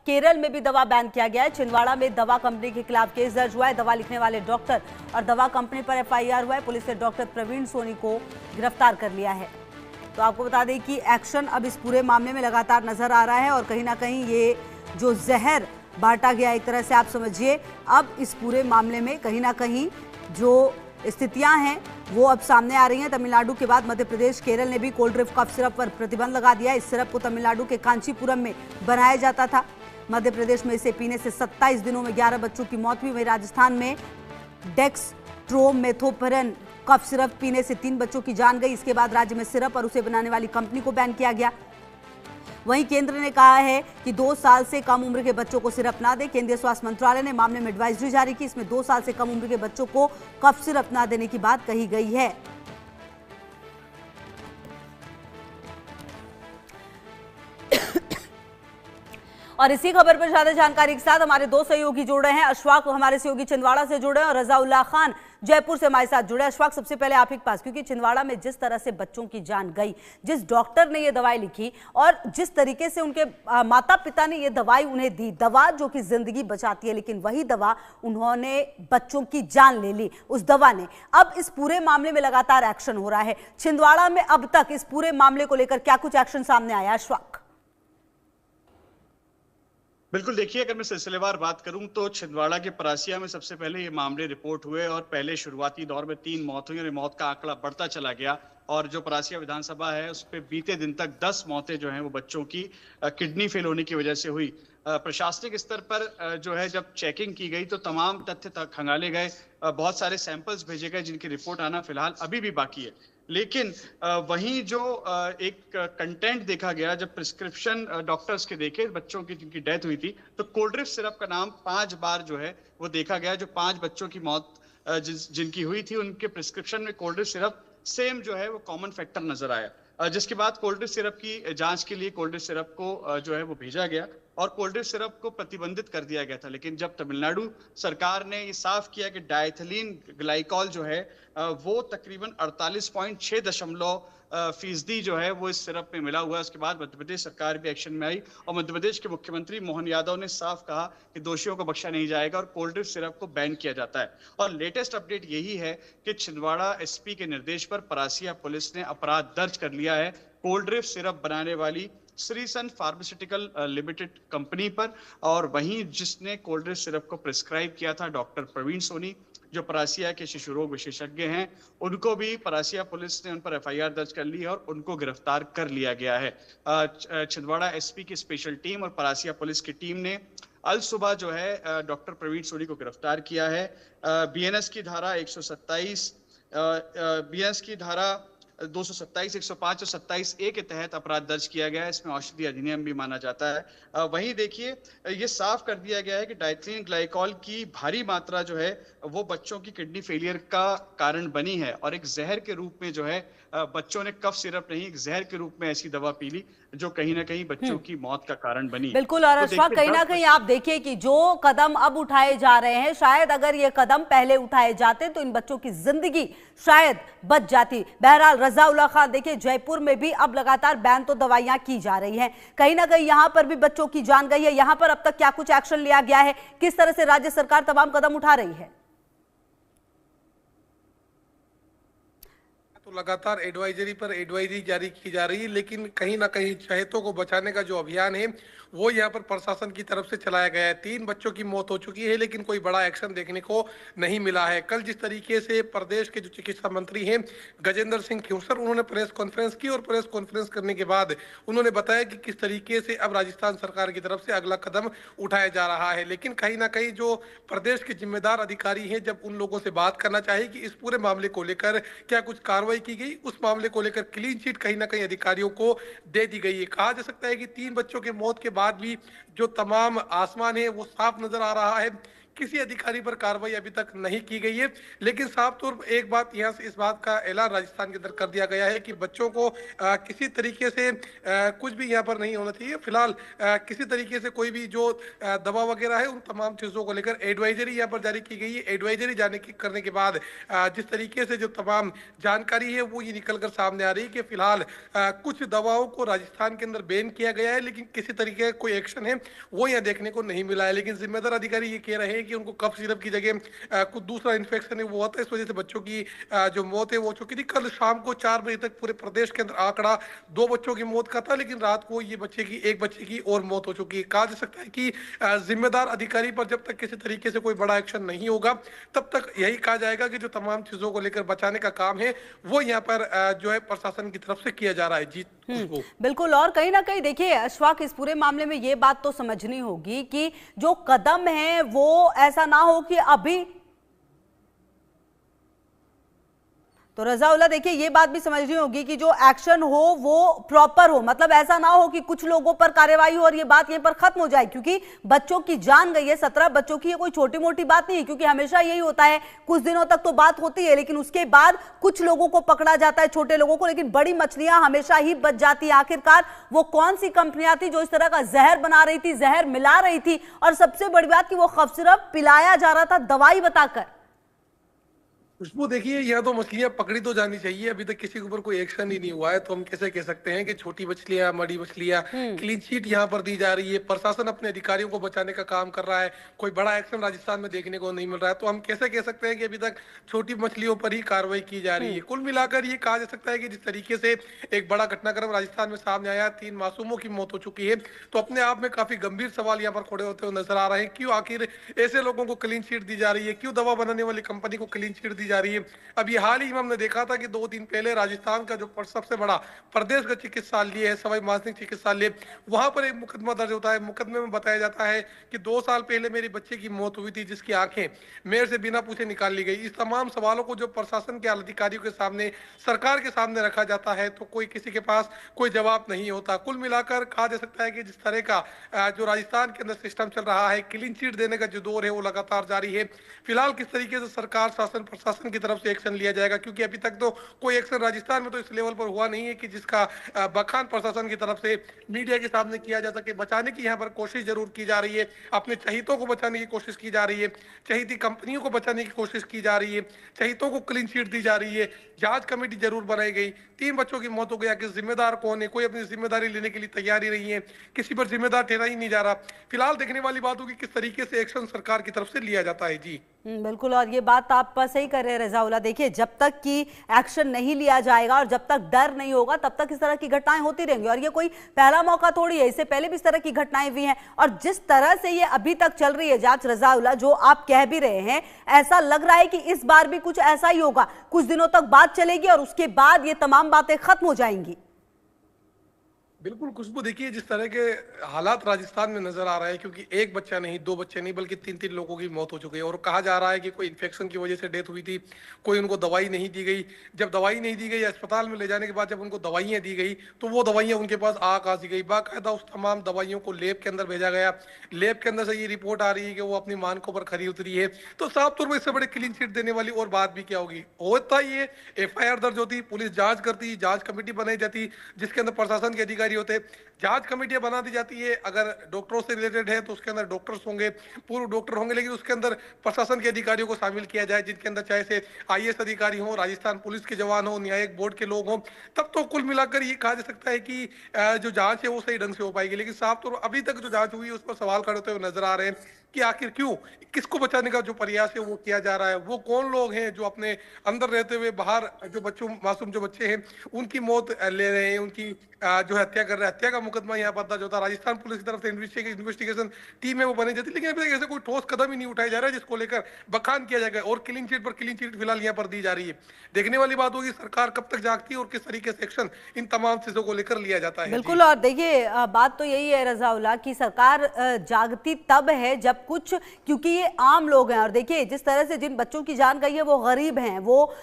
केरल में भी दवा बैन किया गया है। छिंदवाड़ा में दवा कंपनी के खिलाफ केस दर्ज हुआ है। दवा लिखने वाले डॉक्टर और दवा कंपनी पर FIR हुआ है। पुलिस ने डॉक्टर प्रवीण सोनी को गिरफ्तार कर लिया है। तो आपको बता दें कि एक्शन अब इस पूरे मामले में लगातार नजर आ रहा है और कहीं ना कहीं ये जो जहर बांटा गया एक तरह से आप समझिए, अब इस पूरे मामले में कहीं ना कहीं जो स्थितियां हैं वो अब सामने आ रही हैं। तमिलनाडु के बाद मध्य प्रदेश, केरल ने भी कोल्ड ड्रिफ्ट कफ सिरप पर प्रतिबंध लगा दिया है। इस सिरप को तमिलनाडु के कांचीपुरम में बनाया जाता था। मध्य प्रदेश में इसे पीने से 27 दिनों में 11 बच्चों की मौत हुई। वहीं राजस्थान में डेक्सट्रोमेथोफेरन कफ सिरप पीने से 3 बच्चों की जान गई। इसके बाद राज्य में सिरप और उसे बनाने वाली कंपनी को बैन किया गया। वहीं केंद्र ने कहा है कि 2 साल से कम उम्र के बच्चों को सिरप ना दें। केंद्रीय स्वास्थ्य मंत्रालय ने मामले में एडवाइजरी जारी की। इसमें 2 साल से कम उम्र के बच्चों को कफ सिरप ना देने की बात कही गई है। और इसी खबर पर ज्यादा जानकारी के साथ हमारे 2 सहयोगी जुड़ रहे हैं। अशफाक हमारे सहयोगी छिंदवाड़ा से जुड़े हैं और रजाउल्लाह खान जयपुर से हमारे साथ जुड़े। अशफाक, सबसे पहले आप ही के पास, क्योंकि छिंदवाड़ा में जिस तरह से बच्चों की जान गई, जिस डॉक्टर ने ये दवाई लिखी और जिस तरीके से उनके माता पिता ने ये दवाई उन्हें दी, दवा जो कि जिंदगी बचाती है, लेकिन वही दवा उन्होंने बच्चों की जान ले ली उस दवा ने। अब इस पूरे मामले में लगातार एक्शन हो रहा है। छिंदवाड़ा में अब तक इस पूरे मामले को लेकर क्या कुछ एक्शन सामने आया अशफाक? बिल्कुल, देखिए, अगर मैं सिलसिलेवार बात करूं तो छिंदवाड़ा के परासिया में सबसे पहले ये मामले रिपोर्ट हुए और पहले शुरुआती दौर में 3 मौत हुई और मौत का आंकड़ा बढ़ता चला गया। और जो परासिया विधानसभा है उस पे बीते दिन तक 10 मौतें जो हैं वो बच्चों की किडनी फेल होने की वजह से हुई। प्रशासनिक स्तर पर जो है जब चेकिंग की गई तो तमाम तथ्य तक खंगाले गए। बहुत सारे सैंपल्स भेजे गए जिनकी रिपोर्ट आना फिलहाल अभी भी बाकी है। लेकिन वहीं जो एक कंटेंट देखा गया, जब प्रिस्क्रिप्शन डॉक्टर्स के देखे बच्चों की जिनकी डेथ हुई थी, तो कोल्ड ड्रिफ्ट सिरप का नाम 5 बार जो है वो देखा गया। जो 5 बच्चों की मौत जिनकी हुई थी उनके प्रिस्क्रिप्शन में कोल्ड ड्रिफ्ट सिरप सेम जो है वो कॉमन फैक्टर नजर आया। जिसके बाद कोल्ड ड्रिफ्ट सिरप की जांच के लिए कोल्ड ड्रिफ्ट सिरप को जो है वो भेजा गया और कोल्ड ड्रिफ्ट सिरप को प्रतिबंधित कर दिया गया था। लेकिन जब तमिलनाडु सरकार ने ये साफ किया कि डायथिलीन ग्लाइकॉल जो है वो तकरीबन 48.6% जो है वो इस सिरप में मिला हुआ है, उसके बाद मध्य प्रदेश सरकार भी एक्शन में आई और मध्य प्रदेश के मुख्यमंत्री मोहन यादव ने साफ कहा कि दोषियों को बख्शा नहीं जाएगा और कोल्ड ड्रिफ्ट सिरप को बैन किया जाता है। और लेटेस्ट अपडेट यही है कि छिंदवाड़ा SP के निर्देश पर परासिया पुलिस ने अपराध दर्ज कर लिया है कोल्ड ड्रिफ्ट सिरप बनाने वाली श्रीसन फार्मास्यूटिकल लिमिटेड कंपनी पर। और वहीं जिसने कोल्ड ड्रिफ्ट सिरप को प्रिस्क्राइब किया था डॉक्टर प्रवीण सोनी, जो परासिया के शिशु रोग विशेषज्ञ हैं, उनको भी परासिया पुलिस ने उन पर FIR दर्ज कर ली है और उनको गिरफ्तार कर लिया गया है। छिंदवाड़ा SP की स्पेशल टीम और परासिया पुलिस की टीम ने अल सुबह जो है डॉक्टर प्रवीण सोनी को गिरफ्तार किया है। BNS की धारा 127, BNS की धारा 227, 105 और 27A के तहत अपराध दर्ज किया गया है। इसमें औषधि अधिनियम भी माना जाता है। वहीं देखिए, ये साफ कर दिया गया है कि डायथिलीन ग्लाइकॉल की भारी मात्रा जो है वो बच्चों की किडनी फेलियर का कारण बनी है और एक जहर के रूप में जो है बच्चों ने कफ सिरप नहीं, एक जहर के रूप में ऐसी दवा पी ली जो कहीं ना कहीं बच्चों की मौत का कारण बनी। बिल्कुल। और अशफाक, कहीं ना कहीं आप देखिए कि जो कदम अब उठाए जा रहे हैं, शायद अगर ये कदम पहले उठाए जाते तो इन बच्चों की जिंदगी शायद बच जाती। बहरहाल रजाउल्लाह खान, देखिए जयपुर में भी अब लगातार बैन तो दवाइयां की जा रही हैं, कहीं ना कहीं यहां पर भी बच्चों की जान गई है। यहां पर अब तक क्या कुछ एक्शन लिया गया है? किस तरह से राज्य सरकार तमाम कदम उठा रही है? तो लगातार एडवाइजरी पर एडवाइजरी जारी की जा रही है, लेकिन कहीं ना कहीं शहीदों को बचाने का जो अभियान है वो यहाँ पर प्रशासन की तरफ से चलाया गया है। 3 बच्चों की मौत हो चुकी है लेकिन कोई बड़ा एक्शन देखने को नहीं मिला है। कल जिस तरीके से प्रदेश के जो चिकित्सा मंत्री हैं गजेंद्र सिंह खिवसर, उन्होंने प्रेस कॉन्फ्रेंस की और प्रेस कॉन्फ्रेंस करने के बाद उन्होंने बताया कि किस तरीके से अब राजस्थान सरकार की तरफ से अगला कदम उठाया जा रहा है। लेकिन कहीं ना कहीं जो प्रदेश के जिम्मेदार अधिकारी हैं, जब उन लोगों से बात करना चाहिए कि इस पूरे मामले को लेकर क्या कुछ कार्रवाई की गई, उस मामले को लेकर क्लीन चिट कहीं ना कहीं अधिकारियों को दे दी गई है। कहा जा सकता है कि 3 बच्चों के मौत के बाद भी जो तमाम आसमान है वो साफ नजर आ रहा है, किसी अधिकारी पर कार्रवाई अभी तक नहीं की गई है। लेकिन साफ तौर पर एक बात यहाँ से इस बात का ऐलान राजस्थान के अंदर कर दिया गया है कि बच्चों को किसी तरीके से कुछ भी यहाँ पर नहीं होना चाहिए। फिलहाल किसी तरीके से कोई भी जो दवा वगैरह है उन तमाम चीजों को लेकर एडवाइजरी यहाँ पर जारी की गई है। एडवाइजरी करने के बाद जिस तरीके से जो तमाम जानकारी है वो ये निकलकर सामने आ रही है कि फिलहाल कुछ दवाओं को राजस्थान के अंदर बैन किया गया है, लेकिन किसी तरीके का कोई एक्शन है वो यहाँ देखने को नहीं मिला है। लेकिन जिम्मेदार अधिकारी ये कह रहे हैं कि उनको कफ सिरप की जगह कुछ दूसरा इन्फेक्शन है वो होता है, इस वजह से बच्चों की जो मौत है वो चुकी थी। कल शाम को 4 बजे तक पूरे प्रदेश के अंदर आंकड़ा 2 बच्चों की मौत का था, लेकिन रात को ये एक बच्चे की और मौत हो चुकी है। कहा जा सकता है कि जिम्मेदार अधिकारी पर जब तक किसी तरीके से कोई बड़ा एक्शन नहीं होगा तब तक यही कहा जाएगा कि जो तमाम चीजों को लेकर बचाने का काम है वो यहाँ पर जो है प्रशासन की तरफ से किया जा रहा है। जी बिल्कुल। और कहीं ना कहीं देखिए अशफाक, इस पूरे मामले में ये बात तो समझनी होगी कि जो कदम है वो ऐसा ना हो कि अभी तो रज़ाउल्लाह देखिए ये बात भी समझनी होगी कि जो एक्शन हो वो प्रॉपर हो, मतलब ऐसा ना हो कि कुछ लोगों पर कार्रवाई हो और ये बात यहीं पर खत्म हो जाए, क्योंकि बच्चों की जान गई है, 17 बच्चों की, ये कोई छोटी मोटी बात नहीं है। क्योंकि हमेशा यही होता है, कुछ दिनों तक तो बात होती है लेकिन उसके बाद कुछ लोगों को पकड़ा जाता है, छोटे लोगों को, लेकिन बड़ी मछलियां हमेशा ही बच जाती है। आखिरकार वो कौन सी कंपनियां थी जो इस तरह का जहर बना रही थी, जहर मिला रही थी, और सबसे बड़ी बात कि वो कफ सिरप पिलाया जा रहा था दवाई बताकर। खुशबू देखिए, यहाँ तो मछलियां पकड़ी तो जानी चाहिए, अभी तक किसी के ऊपर कोई एक्शन ही नहीं हुआ है, तो हम कैसे कह सकते हैं कि छोटी मछलियां, बड़ी मछलियां, क्लीन चिट यहाँ पर दी जा रही है, प्रशासन अपने अधिकारियों को बचाने का काम कर रहा है, कोई बड़ा एक्शन राजस्थान में देखने को नहीं मिल रहा है, तो हम कैसे कह सकते हैं कि अभी तक छोटी मछलियों पर ही कार्रवाई की जा रही है। कुल मिलाकर ये कहा जा सकता है कि जिस तरीके से एक बड़ा घटनाक्रम राजस्थान में सामने आया, 3 मासूमों की मौत हो चुकी है, तो अपने आप में काफी गंभीर सवाल यहाँ पर खड़े होते हुए नजर आ रहे हैं। क्यों आखिर ऐसे लोगों को क्लीन चिट दी जा रही है, क्यों दवा बनाने वाली कंपनी को क्लीन चिट दी जा रही है। अभी हाल ही में हमने देखा था कि 2 दिन पहले राजस्थान का जो सबसे बड़ा प्रदेश का चिकित्सालय है, सवाई मानसिंह चिकित्सालय, वहां पर एक मुकदमा दर्ज होता है। मुकदमे में बताया जाता है कि 2 साल पहले मेरे बच्चे की मौत हुई थी, जिसकी आंखें मेरे से बिना पूछे निकाल ली गई। इस तमाम सवालों को जो प्रशासन के अधिकारियों के सामने, सरकार के सामने रखा जाता है, तो कोई किसी के पास कोई जवाब नहीं होता। कुल मिलाकर कहा जा सकता है कि जिस तरह का जो राजस्थान के अंदर सिस्टम चल रहा है, क्लीन चिट देने का जो दौर है वो लगातार जारी है। फिलहाल किस तरीके से सरकार, शासन, प्रशासन की तरफ से एक्शन लिया जाएगा, क्योंकि अभी तक तो कोई एक्शन राजस्थान में तो इस लेवल पर हुआ नहीं है कि जिसका बखान प्रशासन की तरफ से मीडिया के सामने किया जा सके। बचाने की यहाँ पर कोशिश जरूर की जा रही है, अपने चहितों को बचाने की कोशिश की जा रही है, चहीती कंपनियों को बचाने की कोशिश की जा रही है, चहितों को क्लीन चिट दी जा रही है, जांच कमेटी जरूर बनाई गई। 3 बच्चों की मौत हो गई, कि जिम्मेदार कौन है, कोई अपनी जिम्मेदारी लेने के लिए तैयार ही नहीं है, किसी पर जिम्मेदार ठहरा ही नहीं जा रहा। फिलहाल देखने वाली बात होगी किस तरीके से एक्शन सरकार की तरफ से लिया जाता है। जी बिल्कुल, और ये बात आप सही कर रहे हैं रज़ाउल्लाह। देखिए जब तक कि एक्शन नहीं लिया जाएगा और जब तक डर नहीं होगा तब तक इस तरह की घटनाएं होती रहेंगी, और ये कोई पहला मौका थोड़ी है, इससे पहले भी इस तरह की घटनाएं हुई हैं। और जिस तरह से ये अभी तक चल रही है जांच रज़ाउल्लाह, जो आप कह भी रहे हैं, ऐसा लग रहा है कि इस बार भी कुछ ऐसा ही होगा, कुछ दिनों तक बात चलेगी और उसके बाद ये तमाम बातें खत्म हो जाएंगी। बिल्कुल खुशबू, देखिए जिस तरह के हालात राजस्थान में नजर आ रहा है, क्योंकि एक बच्चा नहीं, 2 बच्चे नहीं, बल्कि 3-3 लोगों की मौत हो चुकी है, और कहा जा रहा है कि कोई इन्फेक्शन की वजह से डेथ हुई थी, कोई उनको दवाई नहीं दी गई। जब दवाई नहीं दी गई, अस्पताल में ले जाने के बाद जब उनको दवाइयां दी गई तो वो दवाइयां उनके पास आ दी गई। बाकायदा उस तमाम दवाइयों को लैब के अंदर भेजा गया, लैब के अंदर से ये रिपोर्ट आ रही है कि वो अपनी मानकों पर खरी उतरी है। तो साफ तौर पर इससे बड़े क्लीन चिट देने वाली और बात भी क्या होगी। होता ये FIR दर्ज होती, पुलिस जांच करती, जांच कमेटी बनाई जाती जिसके अंदर प्रशासन के अधिकारी होते, जांच कमेटियां बना दी जाती है। अगर डॉक्टरों से रिलेटेड है तो उसके अंदर डॉक्टर्स होंगे, पूर्व डॉक्टर होंगे, लेकिन उसके अंदर प्रशासन के अधिकारियों को शामिल किया जाए, जिनके अंदर चाहे से IAS अधिकारी हो, राजस्थान पुलिस के जवान हो, न्यायिक बोर्ड के लोग हों, तब तो कुल मिलाकर ये कहा जा सकता है कि जो जांच है वो सही ढंग से हो पाएगी। लेकिन साफ तौर अभी तक जो जांच हुई है उस पर सवाल खड़े होते हुए नजर आ रहे हैं कि आखिर क्यों, किसको बचाने का जो प्रयास है वो किया जा रहा है, वो कौन लोग हैं जो अपने अंदर रहते हुए बाहर जो बच्चों, मासूम जो बच्चे हैं उनकी मौत ले रहे हैं, उनकी जो हत्या कर रहे हैं। हत्या का मुकदमा यहाँ पर दर्ज होता है, राजस्थान पुलिस की तरफ से इन्वेस्टिगेशन टीम है वो बनी जाती है, लेकिन अभी तक ऐसे कोई ठोस कदम ही नहीं उठाया जा रहा है जिसको लेकर बखान किया जाएगा। और क्लीन चिट पर क्लीन चिट फिलहाल यहाँ पर दी जा रही है। देखने वाली बात होगी सरकार कब तक जागती है और किस तरीके से एक्शन इन तमाम चीजों को लेकर लिया जाता है। बिल्कुल, और देखिए बात तो यही है रज़ाउल्लाह कि सरकार जागती तब है जब अब कुछ, क्योंकि ये आम लोग हैं और देखिए जिस तरह से जिन बच्चों की जान गई है वो गरीब हैं, वो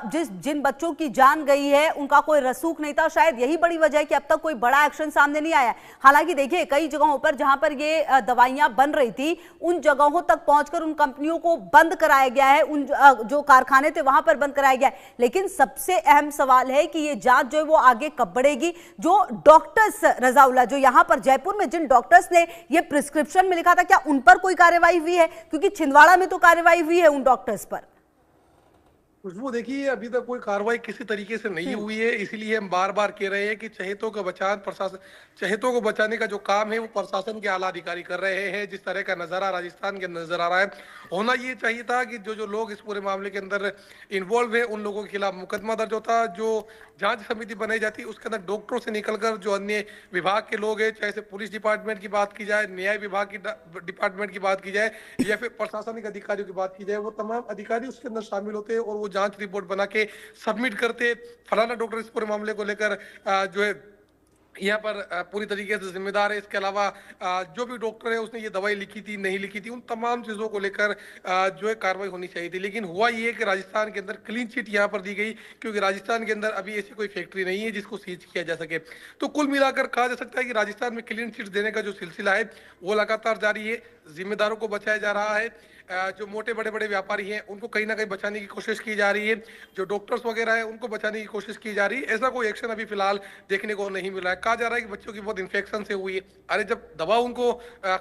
जिन बच्चों की जान गई है उनका कोई रसूख नहीं था, शायद यही बड़ी वजह है कि अब तक कोई बड़ा एक्शन सामने नहीं आया। हालांकि देखिए कई जगहों पर जहां पर ये दवाइयां बन रही थी उन जगहों तक पहुंचकर उन कंपनियों को बंद कराया गया है, उन जो कारखाने थे वहां पर बंद कराया गया है। लेकिन सबसे अहम सवाल है कि ये जांच जो है वो आगे कब बढ़ेगी। जो डॉक्टर्स रजाउल्लाह, जो यहां पर जयपुर में जिन डॉक्टर्स ने ये प्रिस्क्रिप्शन में लिखा था, क्या उन पर कोई कार्रवाई हुई है? क्योंकि छिंदवाड़ा में तो कार्रवाई हुई है उन डॉक्टर्स पर। खुशबू देखिए, अभी तक कोई कार्रवाई किसी तरीके से नहीं हुई है, इसीलिए हम बार बार कह रहे हैं कि चहेतों का बचाव प्रशासन, चहेतों को बचाने का जो काम है वो प्रशासन के आला अधिकारी कर रहे हैं। जिस तरह का नजारा राजस्थान के नजर आ रहा है, होना ये चाहिए था कि जो जो लोग इस पूरे मामले के अंदर इन्वॉल्व है उन लोगों के खिलाफ मुकदमा दर्ज होता। जो जांच समिति बनाई जाती उसके अंदर डॉक्टरों से निकलकर जो अन्य विभाग के लोग हैं, चाहे से पुलिस डिपार्टमेंट की बात की जाए, न्याय विभाग की डिपार्टमेंट की बात की जाए या फिर प्रशासनिक अधिकारियों की बात की जाए, वो तमाम अधिकारी उसके अंदर शामिल होते हैं और वो जांच रिपोर्ट बना के सबमिट करते। फलाना डॉक्टर इस पूरे मामले को लेकर जो है यहाँ पर पूरी तरीके से जिम्मेदार है। इसके अलावा जो भी डॉक्टर है उसने ये दवाई लिखी थी नहीं लिखी थी, उन तमाम चीजों को लेकर जो है कार्रवाई होनी चाहिए थी। लेकिन हुआ ये कि राजस्थान के अंदर क्लीन चिट यहाँ पर दी गई, क्योंकि राजस्थान के अंदर अभी ऐसी कोई फैक्ट्री नहीं है जिसको सीज किया जा सके। तो कुल मिलाकर कहा जा सकता है कि राजस्थान में क्लीन चिट देने का जो सिलसिला है वो लगातार जारी है। जिम्मेदारों को बचाया जा रहा है, जो मोटे बड़े बड़े व्यापारी हैं उनको कहीं ना कहीं बचाने की कोशिश की जा रही है, जो डॉक्टर्स वगैरह है उनको बचाने की कोशिश की जा रही है। ऐसा कोई एक्शन अभी फिलहाल देखने को नहीं मिला है। कहा जा रहा है कि बच्चों की बहुत इन्फेक्शन से हुई है। अरे जब दवा उनको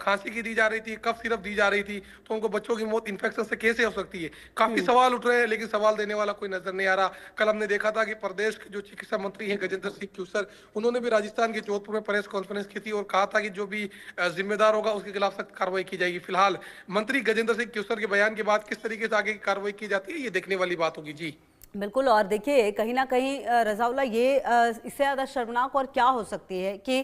खांसी की दी जा रही थी, कफ सिरप दी जा रही थी, तो उनको बच्चों की मौत इन्फेक्शन से कैसे हो सकती है? काफी सवाल उठ रहे हैं, लेकिन सवाल देने वाला कोई नजर नहीं आ रहा। कल हमने देखा था कि प्रदेश के जो चिकित्सा मंत्री है गजेंद्र सिंह क्यूसर, उन्होंने भी राजस्थान के जोधपुर में प्रेस कॉन्फ्रेंस की थी और कहा था कि जो भी जिम्मेदार होगा उसके खिलाफ सख्त कार्रवाई की जाएगी। फिलहाल मंत्री गजेंद्र सिंह क्यूसर के बयान के बाद किस तरीके से आगे की कार्रवाई की जाती है ये देखने वाली बात होगी। जी बिल्कुल। और देखिए कहीं ना कहीं रजाउल्लाह ये इससे ज़्यादा शर्मनाक और क्या हो सकती है कि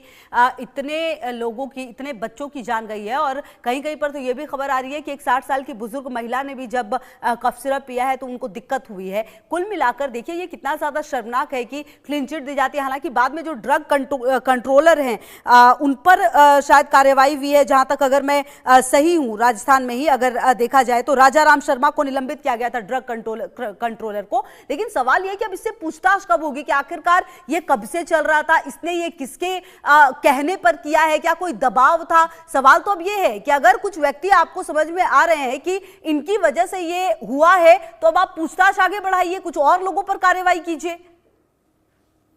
इतने लोगों की, इतने बच्चों की जान गई है। और कहीं कहीं पर तो ये भी खबर आ रही है कि एक 60 साल की बुजुर्ग महिला ने भी जब कफ सिरप पिया है तो उनको दिक्कत हुई है। कुल मिलाकर देखिए ये कितना ज़्यादा शर्मनाक है कि क्लीन चिट दी जाती है। हालांकि बाद में जो ड्रग कंट्रोलर हैं उन पर शायद कार्रवाई हुई है, जहाँ तक अगर मैं सही हूँ राजस्थान में ही अगर देखा जाए तो राजा राम शर्मा को निलंबित किया गया था, ड्रग कंट्रोलर को। लेकिन सवाल यह कि अब इससे पूछताछ कब होगी कि आखिरकार ये कब से चल रहा था, इसने ये किसके कहने पर किया है, क्या कोई दबाव था? सवाल तो अब ये है कि अगर कुछ व्यक्ति आपको समझ में आ रहे हैं कि इनकी वजह से ये हुआ है, तो अब आप पूछताछ आगे बढ़ाइए, कुछ और लोगों पर कार्रवाई कीजिए।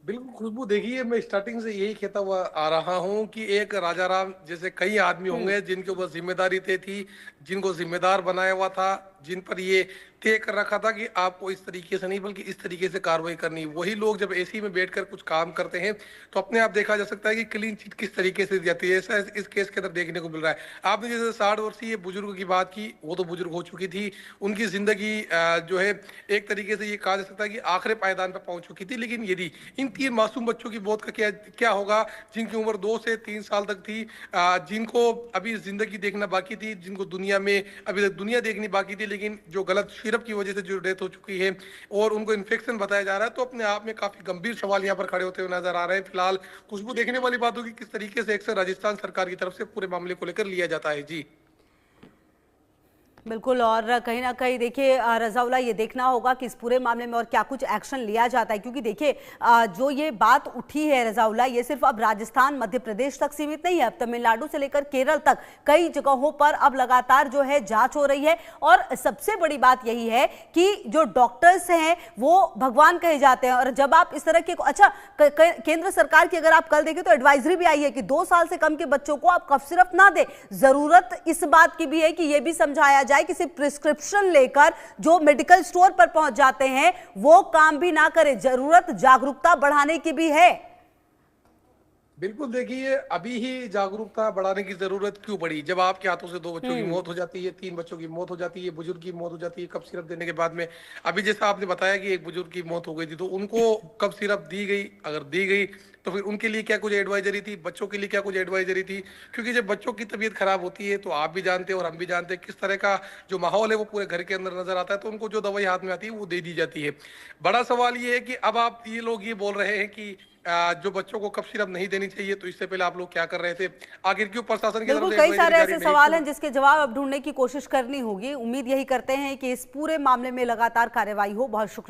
बिल्कुल खुशबू, देखिए मैं स्टार्टिंग से यही कहता हुआ आ रहा हूं कि एक राजा राम जैसे कई आदमी होंगे जिनके ऊपर जिम्मेदारी तय थी, जिनको जिम्मेदार बनाया हुआ था, जिन पर ये तय कर रखा था कि आपको इस तरीके से नहीं बल्कि इस तरीके से कार्रवाई करनी। वही लोग जब एसी में बैठकर कुछ काम करते हैं तो अपने आप देखा जा सकता है कि क्लीन चिट किस तरीके से दी जाती है। ऐसा इस केस के अंदर देखने को मिल रहा है। आपने जैसे 60 वर्षीय बुजुर्ग की बात की, वो तो बुजुर्ग हो चुकी थी, उनकी जिंदगी जो है एक तरीके से ये कहा जा सकता है कि आखिरी पायदान पर पहुंच चुकी थी। लेकिन यदि इन 3 मासूम बच्चों की मौत का क्या होगा, जिनकी उम्र 2 से 3 साल तक थी, जिनको अभी जिंदगी देखना बाकी थी, जिनको दुनिया में अभी तक दुनिया देखनी बाकी थी, लेकिन जो गलत सिरप की वजह से जो डेथ हो चुकी है और उनको इन्फेक्शन बताया जा रहा है, तो अपने आप में काफी गंभीर सवाल यहाँ पर खड़े होते हुए नजर आ रहे हैं। फिलहाल खुशबू देखने वाली बात होगी किस तरीके से एक्शन राजस्थान सरकार की तरफ से पूरे मामले को लेकर लिया जाता है। जी बिल्कुल। और कहीं ना कहीं देखिए रजाउल्लाह ये देखना होगा कि इस पूरे मामले में और क्या कुछ एक्शन लिया जाता है, क्योंकि देखिए जो ये बात उठी है रजाउल्लाह, ये सिर्फ अब राजस्थान मध्य प्रदेश तक सीमित नहीं है, अब तमिलनाडु से लेकर केरल तक कई जगहों पर अब लगातार जो है जांच हो रही है। और सबसे बड़ी बात यही है कि जो डॉक्टर्स हैं वो भगवान कहे जाते हैं। और जब आप इस तरह के अच्छा केंद्र सरकार की अगर आप कल देखें तो एडवाइजरी भी आई है कि 2 साल से कम के बच्चों को आप कफ सिरप ना दे। जरूरत इस बात की भी है कि यह भी समझाया जाए कि सिर्फ प्रिस्क्रिप्शन लेकर जो मेडिकल स्टोर पर पहुंच जाते हैं वो काम भी ना करें, जरूरत जागरूकता बढ़ाने की भी है। बिल्कुल, देखिए अभी ही जागरूकता बढ़ाने की जरूरत क्यों पड़ी, जब आपके हाथों से 2 बच्चों की मौत हो जाती है, 3 बच्चों की मौत हो जाती है, बुजुर्ग की मौत हो जाती है कफ सिरप देने के बाद में। अभी जैसा आपने बताया कि एक बुजुर्ग की मौत हो गई थी तो उनको कफ सिरप दी गई, अगर दी गई तो फिर उनके लिए क्या कुछ एडवाइजरी थी, बच्चों के लिए क्या कुछ एडवाइजरी थी? क्योंकि जब बच्चों की तबीयत खराब होती है तो आप भी जानते हैं और हम भी जानते हैं किस तरह का जो माहौल है वो पूरे घर के अंदर नजर आता है, तो उनको जो दवाई हाथ में आती है वो दे दी जाती है। बड़ा सवाल ये है कि अब आप ये लोग ये बोल रहे हैं कि जो बच्चों को कफ सिरप नहीं देनी चाहिए, तो इससे पहले आप लोग क्या कर रहे थे? आखिर क्यों प्रशासन की तरफ बिल्कुल, से कई एडवाइजरी सारे जारी ऐसे नहीं सवाल की? हैं जिसके जवाब अब ढूंढने की कोशिश करनी होगी। उम्मीद यही करते हैं कि इस पूरे मामले में लगातार कार्रवाई हो। बहुत शुक्रिया।